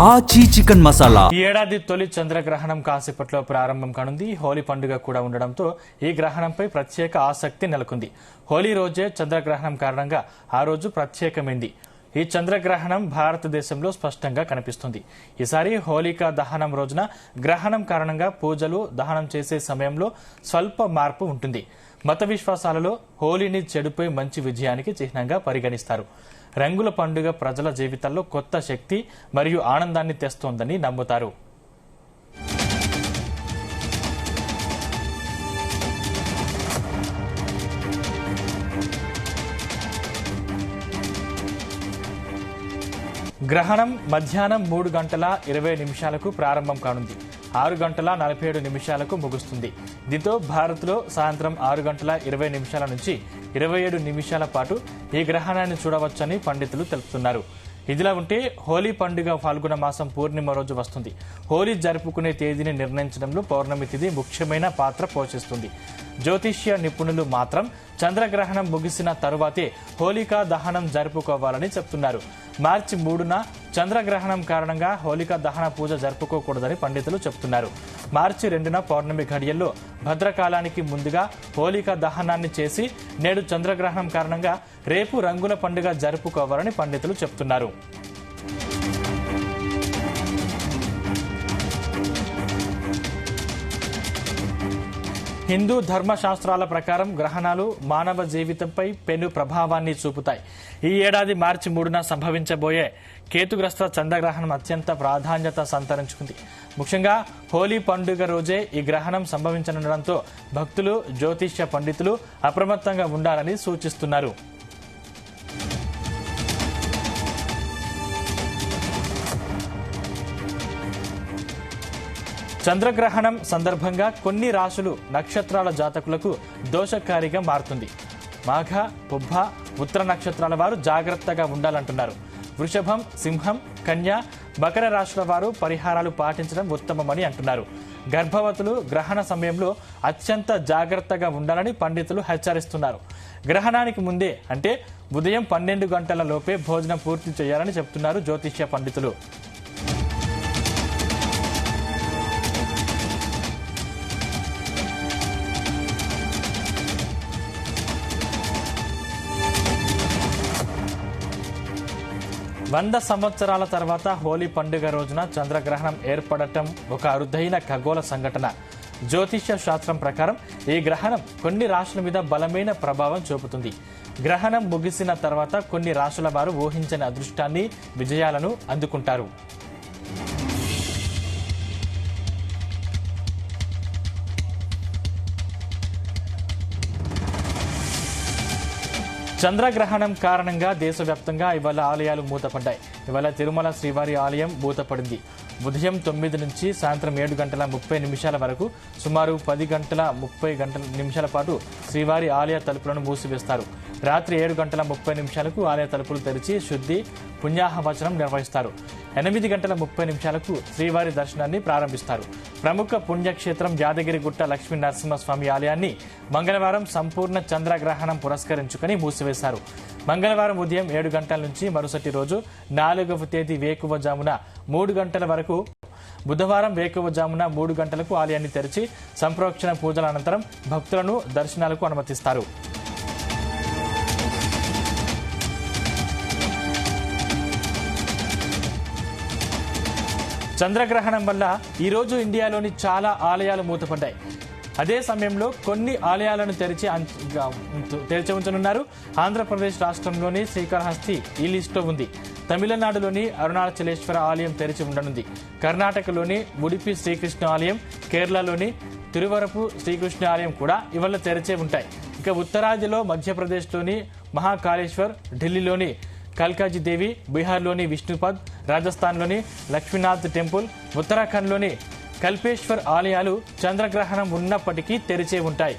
ఆచి చికెన్ మసాలా. ఈ ఏడాది తొలి చంద్రగ్రహణం కాసేపట్లో ప్రారంభం కానుంది. హోలీ పండుగ కూడా ఉండడంతో ఈ గ్రహణంపై ప్రత్యేక ఆసక్తి నెలకొంది. హోలీ రోజే చంద్రగ్రహణం కారణంగా ఆ రోజు ప్రత్యేకమైంది. ఈ చంద్రగ్రహణం భారతదేశంలో స్పష్టంగా కనిపిస్తుంది. ఈసారి హోలికా దహనం రోజున గ్రహణం కారణంగా పూజలు దహనం చేసే సమయంలో స్వల్ప మార్పు ఉంటుంది. మత విశ్వాసాలలో హోలీని చెడుపై మంచి విజయానికి చిహ్నంగా పరిగణిస్తారు. రంగుల పండుగ ప్రజల జీవితాల్లో కొత్త శక్తి మరియు ఆనందాన్ని తెస్తోందని నమ్ముతారు. గ్రహణం మధ్యాహ్నం 3 గంటల 20 నిమిషాలకు ప్రారంభం కానుంది. 6 గంటల 47 నిమిషాలకు ముగుస్తుంది. దీంతో భారత్లో సాయంత్రం 6 గంటల 20 నిమిషాల నుంచి 27 నిమిషాల పాటు ఈ గ్రహణాన్ని చూడవచ్చని పండితులు తెలుపుతున్నారు. ఇదిలా ఉంటే హోలీ పండుగ ఫాల్గుణ మాసం పూర్ణిమ రోజు వస్తుంది. హోలీ జరుపుకునే తేదీని నిర్ణయించడంలో పౌర్ణమి తిథి ముఖ్యమైన పాత్ర పోషిస్తుంది. జ్యోతిష్య నిపుణులు మాత్రం చంద్రగ్రహణం ముగిసిన తరువాతే హోలికా దహనం జరుపుకోవాలని చెప్తున్నారు. మార్చి 3న చంద్రగ్రహణం కారణంగా హోలికా దహన పూజ జరుపుకోకూడదని పండితులు చెబుతున్నారు. మార్చి 2న పౌర్ణమి ఘడియల్లో భద్రకాలానికి ముందుగా హోలికా దహనాన్ని చేసి నేడు చంద్రగ్రహణం కారణంగా రేపు రంగుల పండుగ జరుపుకోవాలని పండితులు చెబుతున్నారు. హిందూ ధర్మశాస్త్రాల ప్రకారం గ్రహణాలు మానవ జీవితంపై పెను ప్రభావాన్ని చూపుతాయి. ఈ ఏడాది మార్చి 3న సంభవించబోయే కేతుగ్రస్త చంద్రగ్రహణం అత్యంత ప్రాధాన్యత సంతరించుకుంది. ముఖ్యంగా హోలీ పండుగ రోజే ఈ గ్రహణం సంభవించనుండడంతో భక్తులు, జ్యోతిష్య పండితులు అప్రమత్తంగా ఉండాలని సూచిస్తున్నారు. చంద్రగ్రహణం సందర్భంగా కొన్ని రాశులు, నక్షత్రాల జాతకులకు దోషకారిగా మారుతుంది. మాఘ, పుబ్బ, ఉత్తర నక్షత్రాల వారు జాగ్రత్తగా ఉండాలంటున్నారు. వృషభం, సింహం, కన్య, మకర రాశుల వారు పరిహారాలు పాటించడం ఉత్తమమని అంటున్నారు. గర్భవతులు గ్రహణ సమయంలో అత్యంత జాగ్రత్తగా ఉండాలని పండితులు హెచ్చరిస్తున్నారు. గ్రహణానికి ముందే అంటే ఉదయం 12 గంటల లోపే భోజనం పూర్తి చేయాలని చెబుతున్నారు జ్యోతిష్య పండితులు. వంద సంవత్సరాల తర్వాత హోలీ పండుగ రోజున చంద్రగ్రహణం ఏర్పడటం ఒక అరుదైన ఖగోళ సంఘటన. జ్యోతిష్య శాస్త్రం ప్రకారం ఈ గ్రహణం కొన్ని రాశుల మీద బలమైన ప్రభావం చూపుతుంది. గ్రహణం ముగిసిన తర్వాత కొన్ని రాశుల వారు ఊహించని అదృష్టాన్ని, విజయాలను అందుకుంటారు. చంద్రగ్రహణం కారణంగా దేశవ్యాప్తంగా ఇవాళ ఆలయాలు మూతపడ్డాయి. ఇవాళ తిరుమల శ్రీవారి ఆలయం మూతపడింది. ఉదయం 9 నుంచి సాయంత్రం 7 గంటల 30 నిమిషాల వరకు సుమారు 10 గంటల 30 నిమిషాల పాటు శ్రీవారి ఆలయ తలుపులను మూసివేస్తారు. రాత్రి 7 గంటల 30 నిమిషాలకు ఆలయ తలుపులు తెరిచి శుద్ధి, పుణ్యాహవచనం నిర్వహిస్తారు. 8 గంటల 30 నిమిషాలకు శ్రీవారి దర్శనాన్ని ప్రారంభిస్తారు. ప్రముఖ పుణ్యక్షేత్రం యాదగిరిగుట్ట లక్ష్మీ నరసింహస్వామి ఆలయాన్ని మంగళవారం సంపూర్ణ చంద్రగ్రహణం పురస్కరించుకుని మూసివేశారు. మంగళవారం ఉదయం 7 గంటల నుంచి మరుసటి రోజు 4వ తేదీ వేకువజామున 3 గంటల వరకు, బుధవారం వేకువజామున 3 గంటలకు ఆలయాన్ని తెరిచి సంప్రోక్షణ పూజల అనంతరం భక్తులను దర్శనాలకు అనుమతిస్తారు. చంద్రగ్రహణం వల్ల ఈరోజు ఇండియాలోని చాలా ఆలయాలు మూతపడ్డాయి. అదే సమయంలో కొన్ని ఆలయాలను తెరిచి ఉంచనున్నారు. ఆంధ్రప్రదేశ్ రాష్ట్రంలోని శ్రీకాళహస్తి ఈ లిస్టులో ఉంది. తమిళనాడులోని అరుణాచలేశ్వర ఆలయం తెరిచి ఉండనుంది. కర్ణాటకలోని ఉడిపి శ్రీకృష్ణ ఆలయం, కేరళలోని తిరువరపు శ్రీకృష్ణ ఆలయం కూడా ఇవాళ తెరిచే ఉంటాయి. ఇక ఉత్తరాదిలో మధ్యప్రదేశ్లోని మహాకాళేశ్వర్, ఢిల్లీలోని కల్కాజీ దేవి, బీహార్లోని విష్ణుపద్, రాజస్థాన్లోని లక్ష్మీనాథ్ టెంపుల్, ఉత్తరాఖండ్లోని కల్పేశ్వర్ ఆలయాలు చంద్రగ్రహణం ఉన్నప్పటికీ తెరిచే ఉంటాయి.